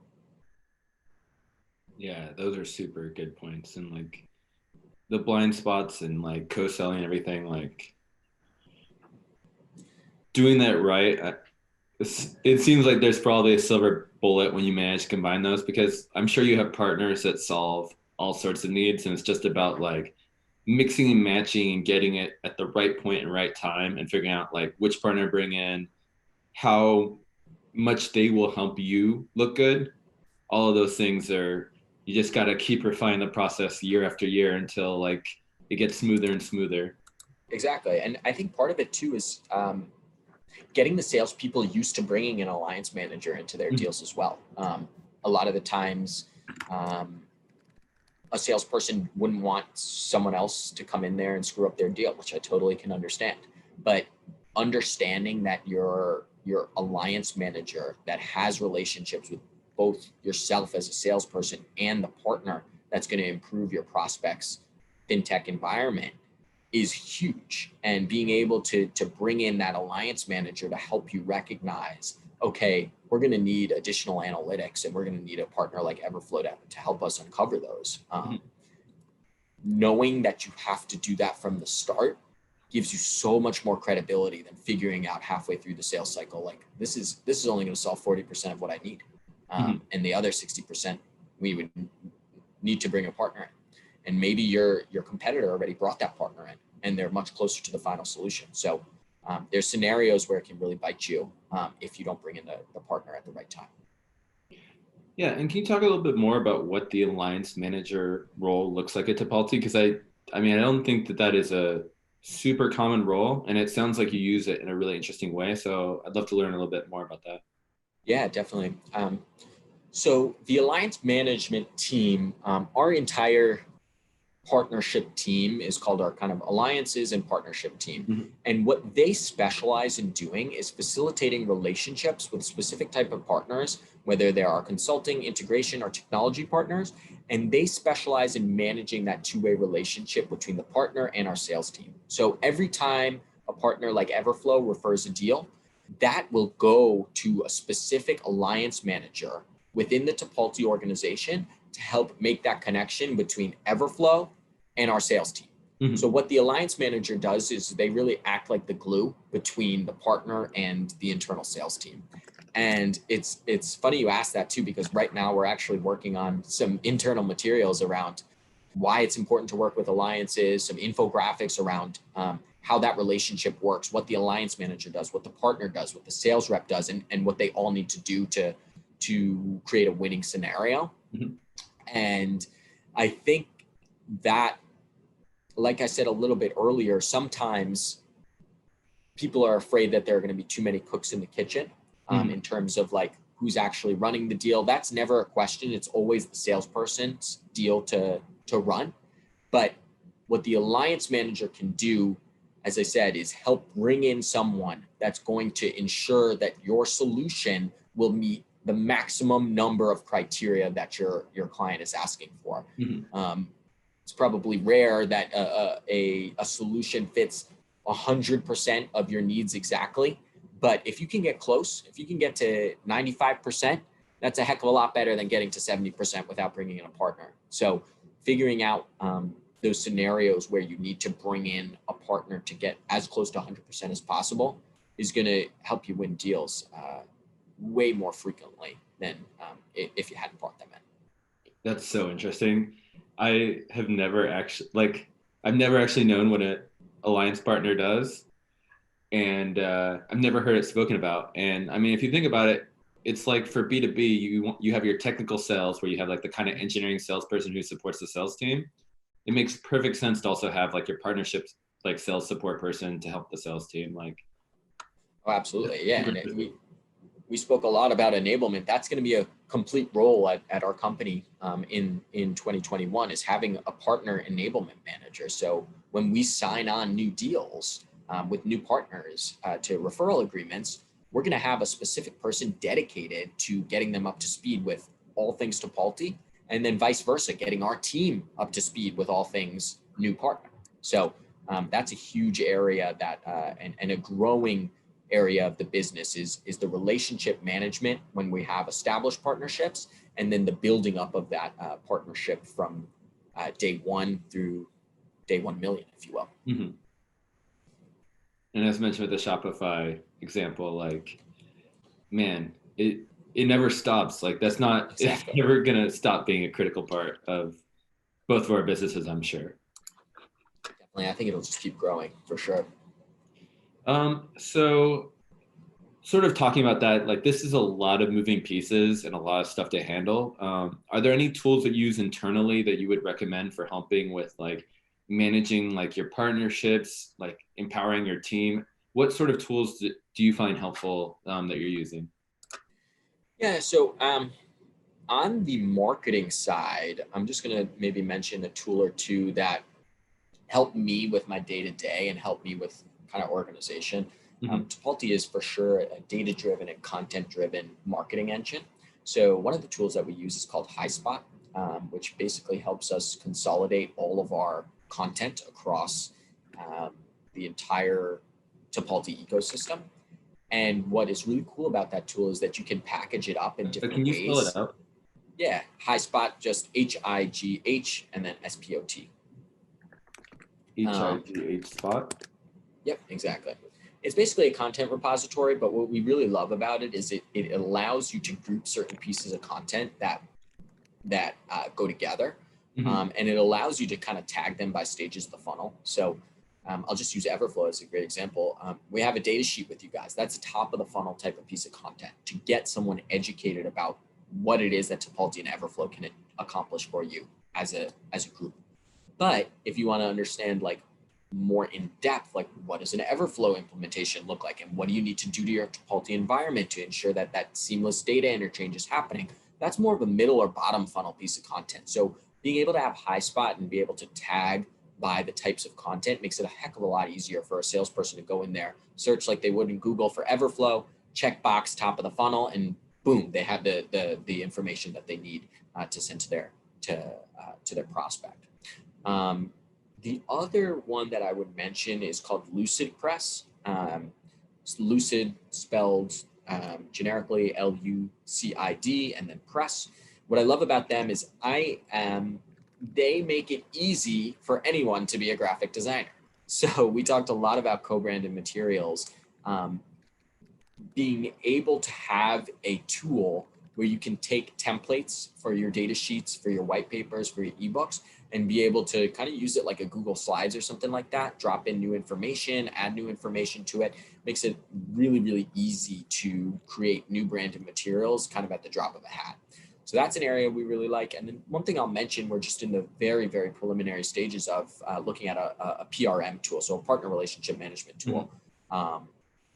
Yeah, those are super good points. And like the blind spots and like co-selling and everything, like doing that right, it seems like there's probably a silver bullet when you manage to combine those, because I'm sure you have partners that solve all sorts of needs, and it's just about like mixing and matching and getting it at the right point and right time and figuring out like which partner to bring in, how much they will help you look good. All of those things are, you just got to keep refining the process year after year until like it gets smoother and smoother. Exactly. And I think part of it too is getting the salespeople used to bringing an alliance manager into their deals as well. A lot of the times, a salesperson wouldn't want someone else to come in there and screw up their deal, which I totally can understand. But understanding that your alliance manager that has relationships with both yourself as a salesperson and the partner that's going to improve your prospects' fintech environment is huge. And being able to bring in that alliance manager to help you recognize, okay, we're going to need additional analytics and we're going to need a partner like Everflow to help us uncover those. Knowing that you have to do that from the start gives you so much more credibility than figuring out halfway through the sales cycle, like this is only going to solve 40% of what I need. And the other 60%, we would need to bring a partner in. And maybe your competitor already brought that partner in and they're much closer to the final solution. So there's scenarios where it can really bite you if you don't bring in the partner at the right time. Yeah, and can you talk a little bit more about what the alliance manager role looks like at Tipalti? Because I mean, I don't think that is a super common role, and it sounds like you use it in a really interesting way. So I'd love to learn a little bit more about that. Yeah, definitely. So the alliance management team, our entire partnership team is called our kind of alliances and partnership team. Mm-hmm. And what they specialize in doing is facilitating relationships with specific type of partners, whether they are consulting, integration, or technology partners. And they specialize in managing that two-way relationship between the partner and our sales team. So every time a partner like Everflow refers a deal, that will go to a specific alliance manager within the Tipalti organization to help make that connection between Everflow and our sales team. Mm-hmm. So what the alliance manager does is they really act like the glue between the partner and the internal sales team. And it's funny you asked that too, because right now we're actually working on some internal materials around why it's important to work with alliances, some infographics around how that relationship works, what the alliance manager does, what the partner does, what the sales rep does, and what they all need to do to create a winning scenario. Mm-hmm. And I think that, like I said a little bit earlier, sometimes people are afraid that there are going to be too many cooks in the kitchen in terms of like who's actually running the deal. That's never a question. It's always the salesperson's deal to run. But what the alliance manager can do, as I said, is help bring in someone that's going to ensure that your solution will meet the maximum number of criteria that your client is asking for. Mm-hmm. It's probably rare that a solution fits 100% of your needs exactly. But if you can get close, if you can get to 95%, that's a heck of a lot better than getting to 70% without bringing in a partner. So figuring out those scenarios where you need to bring in a partner to get as close to 100% as possible is going to help you win deals way more frequently than if you hadn't brought them in. That's so interesting. I've never actually known what an alliance partner does, and I've never heard it spoken about. And I mean, if you think about it, it's like for B2B, you have your technical sales where you have like the kind of engineering salesperson who supports the sales team. It makes perfect sense to also have like your partnerships, like sales support person to help the sales team. Like, oh, absolutely, yeah. And we spoke a lot about enablement. That's going to be a complete role at our company in 2021 is having a partner enablement manager. So when we sign on new deals with new partners to referral agreements, we're going to have a specific person dedicated to getting them up to speed with all things Tipalti, and then vice versa, getting our team up to speed with all things new partner. So that's a huge area that and a growing area of the business is the relationship management when we have established partnerships, and then the building up of that partnership from day one through day 1 million, if you will. Mm-hmm. And as mentioned with the Shopify example, like, man, it never stops. Like that's not, Exactly. It's never going to stop being a critical part of both of our businesses, I'm sure. Definitely. I think it'll just keep growing for sure. So sort of talking about that, like this is a lot of moving pieces and a lot of stuff to handle. Are there any tools that you use internally that you would recommend for helping with like managing like your partnerships, like empowering your team? What sort of tools do you find helpful that you're using? Yeah, so on the marketing side, I'm just going to maybe mention a tool or two that help me with my day-to-day and help me with kind of organization. Tipalti is for sure a data-driven and content-driven marketing engine. So one of the tools that we use is called HighSpot, which basically helps us consolidate all of our content across the entire Tipalti ecosystem. And what is really cool about that tool is that you can package it up in different ways. Can you spell it out? Yeah, HighSpot, just HIGH and then SPOT. HIGH spot? Yep, exactly. It's basically a content repository, but what we really love about it is it allows you to group certain pieces of content that go together. And it allows you to kind of tag them by stages of the funnel. So I'll just use Everflow as a great example. We have a data sheet with you guys. That's a top of the funnel type of piece of content to get someone educated about what it is that Tipalti and Everflow can accomplish for you as a group. But if you want to understand like more in depth, like what does an Everflow implementation look like, and what do you need to do to your Tipalti environment to ensure that that seamless data interchange is happening, that's more of a middle or bottom funnel piece of content. So being able to have HighSpot and be able to tag by the types of content makes it a heck of a lot easier for a salesperson to go in there, search like they would in Google for Everflow, checkbox top of the funnel, and boom, they have the information that they need to send to their prospect. The other one that I would mention is called Lucid Press. Lucid spelled generically LUCID and then press. What I love about them is they make it easy for anyone to be a graphic designer. So we talked a lot about co-branded materials. Being able to have a tool where you can take templates for your data sheets, for your white papers, for your ebooks, and be able to kind of use it like a Google Slides or something like that, drop in new information, add new information to it, makes it really, really easy to create new branded materials kind of at the drop of a hat. So that's an area we really like. And then one thing I'll mention, we're just in the very, very preliminary stages of looking at a PRM tool, so a partner relationship management tool. Mm-hmm.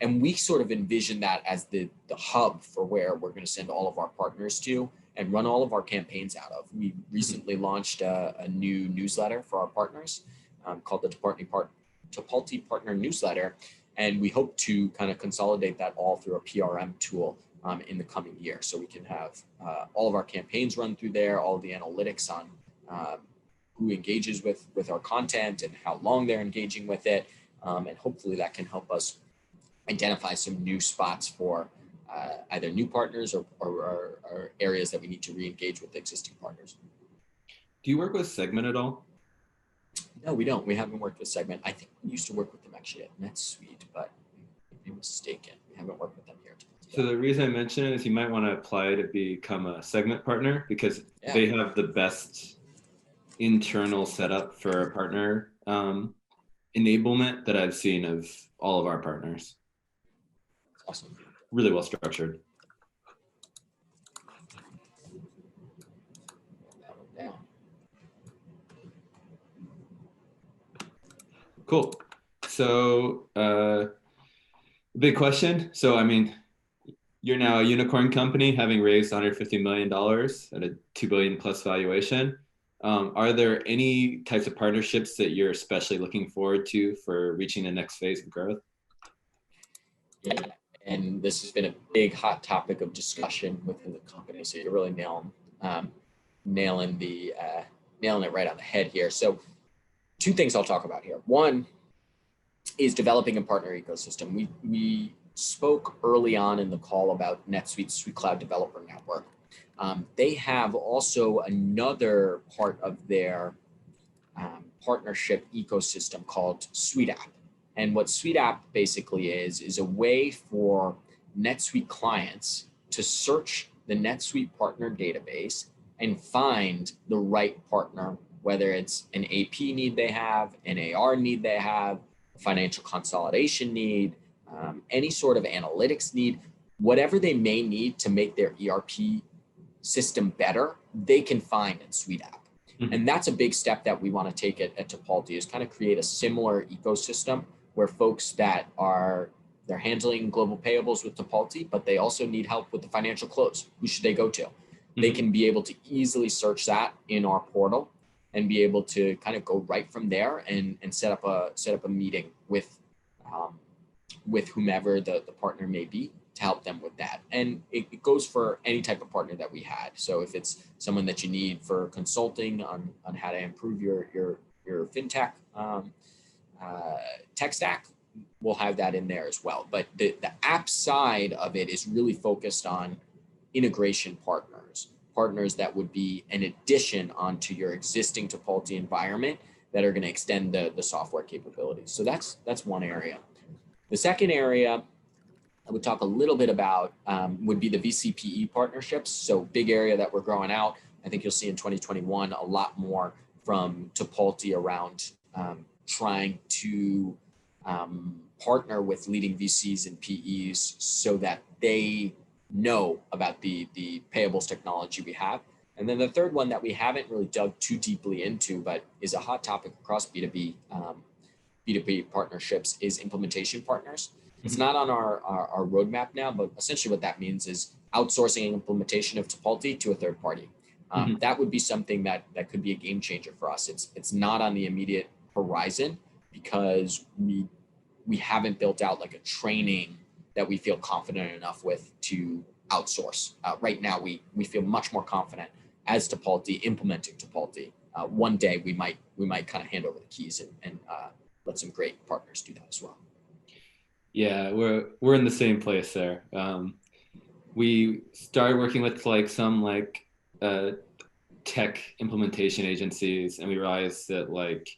And we sort of envision that as the hub for where we're going to send all of our partners to and run all of our campaigns out of. We recently launched a new newsletter for our partners called the Tipalti Partner Newsletter. And we hope to kind of consolidate that all through a PRM tool in the coming year. So we can have all of our campaigns run through there, all of the analytics on who engages with our content and how long they're engaging with it. And hopefully that can help us identify some new spots for either new partners or areas that we need to re-engage with existing partners. Do you work with Segment at all? No, we don't. We haven't worked with Segment. I think we used to work with them actually at NetSuite, but I'm mistaken. We haven't worked with them here. So the reason I mention it is you might want to apply to become a Segment partner because they have the best internal setup for a partner enablement that I've seen of all of our partners. Awesome. Really well structured. Cool. So big question. So, I mean, you're now a unicorn company having raised $150 million at a $2 billion plus valuation. Are there any types of partnerships that you're especially looking forward to for reaching the next phase of growth? Yeah, and this has been a big hot topic of discussion within the company. So you're really nailing it right on the head here. So two things I'll talk about here. One is developing a partner ecosystem. We spoke early on in the call about NetSuite's Suite Cloud Developer Network. They have also another part of their partnership ecosystem called Suite App. And what Suite App basically is a way for NetSuite clients to search the NetSuite partner database and find the right partner, whether it's an AP need they have, an AR need they have, a financial consolidation need, any sort of analytics need, whatever they may need to make their ERP system better, they can find in Suite App. Mm-hmm. And that's a big step that we want to take at Tipalti, is kind of create a similar ecosystem where folks that they're handling global payables with Tipalti, but they also need help with the financial close. Who should they go to? Mm-hmm. They can be able to easily search that in our portal and be able to kind of go right from there and set up a meeting with whomever the partner may be to help them with that. And it goes for any type of partner that we had. So if it's someone that you need for consulting on how to improve your fintech tech stack, we'll have that in there as well. But the app side of it is really focused on integration partners that would be an addition onto your existing Tipalti environment that are going to extend the software capabilities. So that's one area. The second area I would talk a little bit about would be the VCPE partnerships. So big area that we're growing out. I think you'll see in 2021 a lot more from Tipalti around trying to partner with leading VCs and PEs so that they know about the payables technology we have. And then the third one that we haven't really dug too deeply into, but is a hot topic across B2B partnerships, is implementation partners. It's not on our roadmap now, but essentially what that means is outsourcing implementation of Tipalti to a third party. That would be something that could be a game changer for us. It's not on the immediate horizon because we haven't built out like a training that we feel confident enough with to outsource. Right now, we feel much more confident as Tipalti implementing Tipalti. One day we might kind of hand over the keys and let some great partners do that as well. Yeah, we're in the same place there. We started working with like some like tech implementation agencies, and we realized that like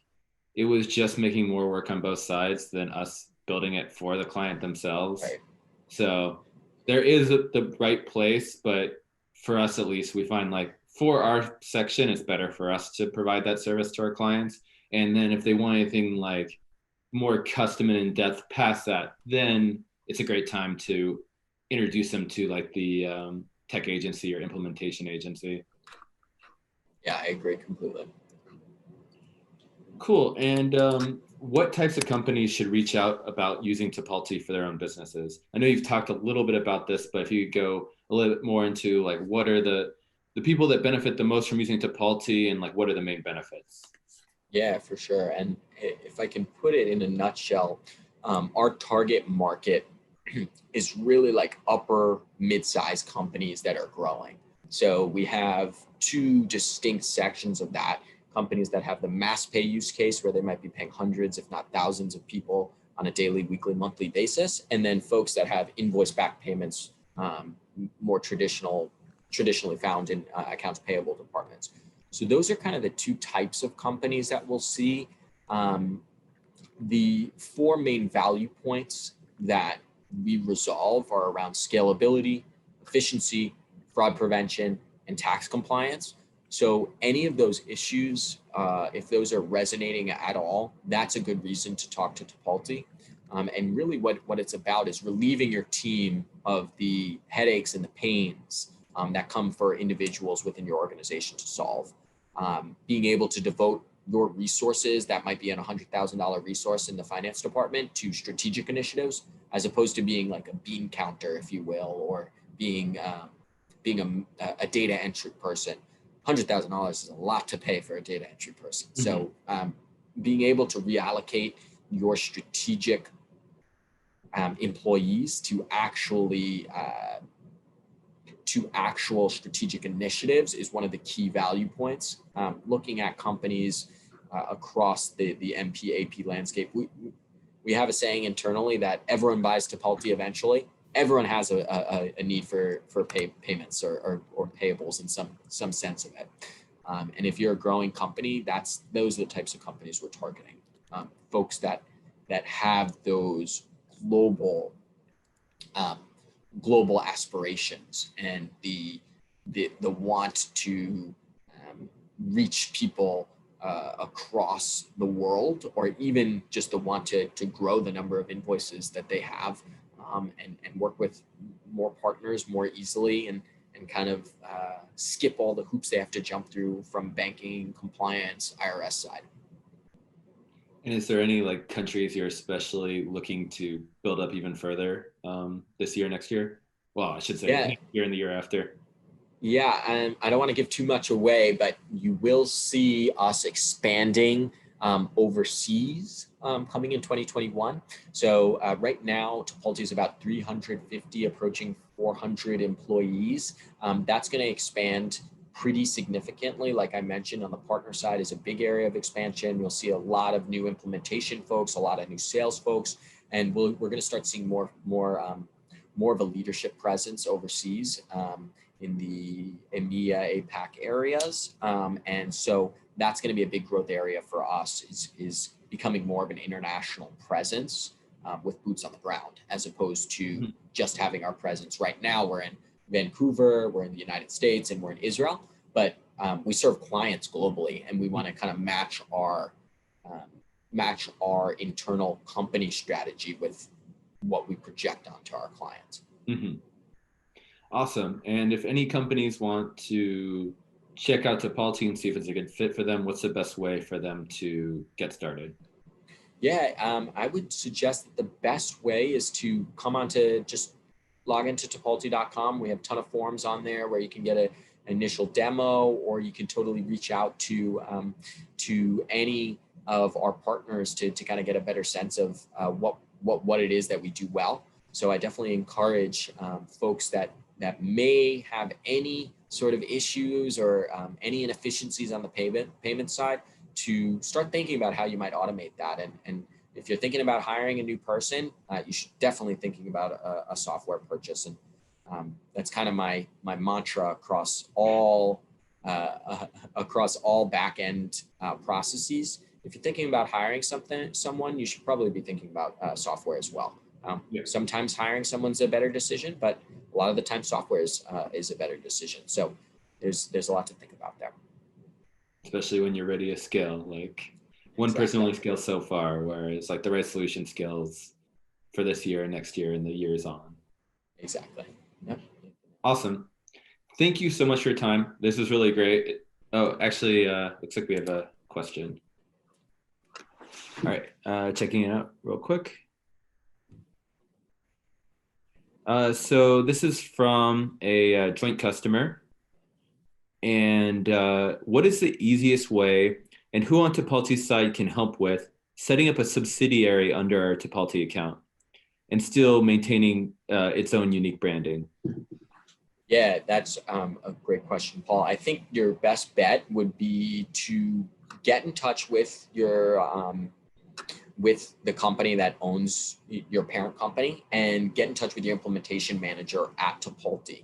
it was just making more work on both sides than us building it for the client themselves. Right. So there is the right place, but for us at least, we find like for our section, it's better for us to provide that service to our clients. And then if they want anything like more custom and in-depth past that, then it's a great time to introduce them to like the tech agency or implementation agency. Yeah, I agree completely. Cool. And what types of companies should reach out about using Tipalti for their own businesses? I know you've talked a little bit about this, but if you could go a little bit more into like what are the people that benefit the most from using Tipalti and like what are the main benefits? Yeah, for sure. And if I can put it in a nutshell, our target market is really like upper mid-sized companies that are growing. So we have two distinct sections of that: companies that have the mass pay use case where they might be paying hundreds, if not thousands of people on a daily, weekly, monthly basis. And then folks that have invoice-backed payments, more traditionally found in accounts payable departments. So those are kind of the two types of companies that we'll see. The four main value points that we resolve are around scalability, efficiency, fraud prevention, and tax compliance. So any of those issues, if those are resonating at all, that's a good reason to talk to Tipalti. And really what it's about is relieving your team of the headaches and the pains that come for individuals within your organization to solve. Being able to devote your resources that might be an $100,000 resource in the finance department to strategic initiatives, as opposed to being like a bean counter, if you will, or being a data entry person. $100,000 is a lot to pay for a data entry person. So being able to reallocate your strategic employees to actual strategic initiatives is one of the key value points. Looking at companies across the MP/AP landscape, we have a saying internally that everyone buys Tipalti eventually. Everyone has a need for payments or payables in some sense of it. And if you're a growing company, those are the types of companies we're targeting. Folks that have those global aspirations and the want to reach people across the world, or even just the want to grow the number of invoices that they have, and work with more partners more easily and kind of skip all the hoops they have to jump through from banking, compliance, IRS side. And is there any like countries you're especially looking to build up even further this year, next year? Well, I should say next year and the year after. Yeah, I don't want to give too much away, but you will see us expanding overseas coming in 2021. So right now, Tipalti is about 350, approaching 400 employees. That's going to expand pretty significantly. Like I mentioned, on the partner side is a big area of expansion. You'll see a lot of new implementation folks, a lot of new sales folks, and we're going to start seeing more of a leadership presence overseas in the EMEA, APAC areas. And so that's going to be a big growth area for us, is becoming more of an international presence with boots on the ground, as opposed to just having our presence. Right now, we're in Vancouver, we're in the United States, and we're in Israel, but we serve clients globally, and we want to kind of match our match our internal company strategy with what we project onto our clients. Mm-hmm. Awesome. And if any companies want to check out Tipalti and see if it's a good fit for them, what's the best way for them to get started? Yeah, I would suggest that the best way is to come on to just log into Tipalti.com. We have a ton of forms on there where you can get an initial demo, or you can totally reach out to any of our partners to kind of get a better sense of what it is that we do well. So I definitely encourage folks that may have any sort of issues or any inefficiencies on the payment side to start thinking about how you might automate that. And if you're thinking about hiring a new person, you should definitely thinking about a software purchase. And that's kind of my mantra across all back end processes. If you're thinking about hiring someone, you should probably be thinking about software as well. Sometimes hiring someone's a better decision, but a lot of the time software is a better decision. So there's a lot to think about there. Especially when you're ready to scale. Like one person only scales so far, whereas like the right solution scales for this year, next year, and the years on. Exactly. Yep. Awesome. Thank you so much for your time. This is really great. Oh, actually, looks like we have a question. All right, checking it out real quick. So this is from a joint customer. And what is the easiest way, and who on Tipalti's side can help with setting up a subsidiary under our Tipalti account and still maintaining its own unique branding? Yeah, that's a great question, Paul. I think your best bet would be to get in touch with with the company that owns your parent company and get in touch with your implementation manager at Tipalti.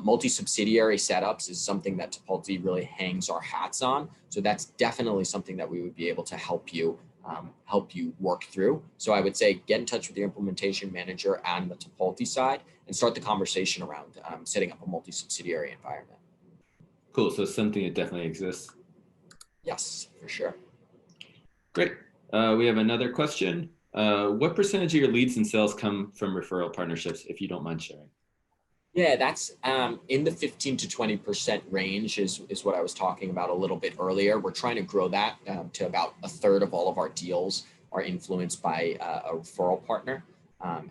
Multi-subsidiary setups is something that Tipalti really hangs our hats on. So that's definitely something that we would be able to help you work through. So I would say get in touch with your implementation manager on the Tipalti side and start the conversation around setting up a multi-subsidiary environment. Cool. So it's something that definitely exists. Yes, for sure. Great. We have another question. What percentage of your leads and sales come from referral partnerships, if you don't mind sharing? Yeah, that's in the 15 to 20% range is what I was talking about a little bit earlier. We're trying to grow that to about a third of all of our deals are influenced by a referral partner.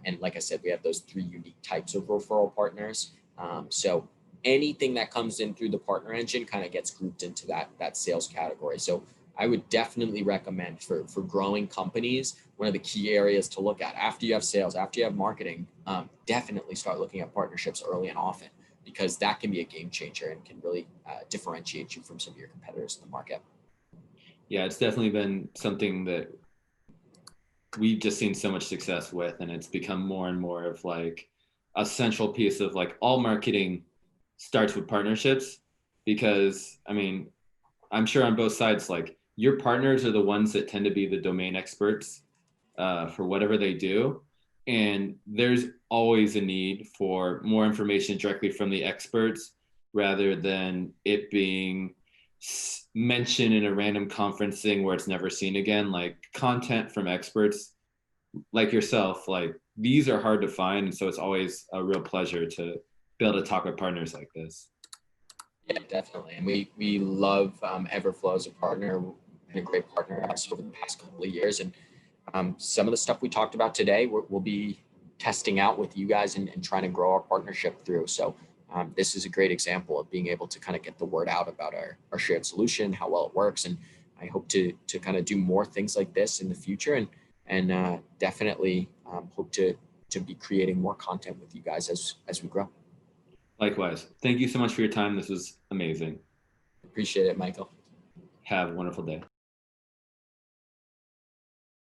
And like I said, we have those 3 unique types of referral partners. So anything that comes in through the partner engine kind of gets grouped into that sales category. So I would definitely recommend for growing companies, one of the key areas to look at after you have sales, after you have marketing, definitely start looking at partnerships early and often, because that can be a game changer and can really differentiate you from some of your competitors in the market. Yeah, it's definitely been something that we've just seen so much success with, and it's become more and more of like a central piece of like all marketing starts with partnerships, because I mean, I'm sure on both sides, like your partners are the ones that tend to be the domain experts for whatever they do. And there's always a need for more information directly from the experts rather than it being mentioned in a random conference thing where it's never seen again. Like content from experts like yourself, like these are hard to find. And so it's always a real pleasure to be able to talk with partners like this. Yeah, definitely. And we love Everflow as a partner, and a great partner over the past couple of years. And some of the stuff we talked about today, we'll be testing out with you guys and trying to grow our partnership through. So this is a great example of being able to kind of get the word out about our shared solution, how well it works. And I hope to kind of do more things like this in the future, and definitely hope to be creating more content with you guys as we grow. Likewise. Thank you so much for your time. This was amazing. Appreciate it, Michael. Have a wonderful day.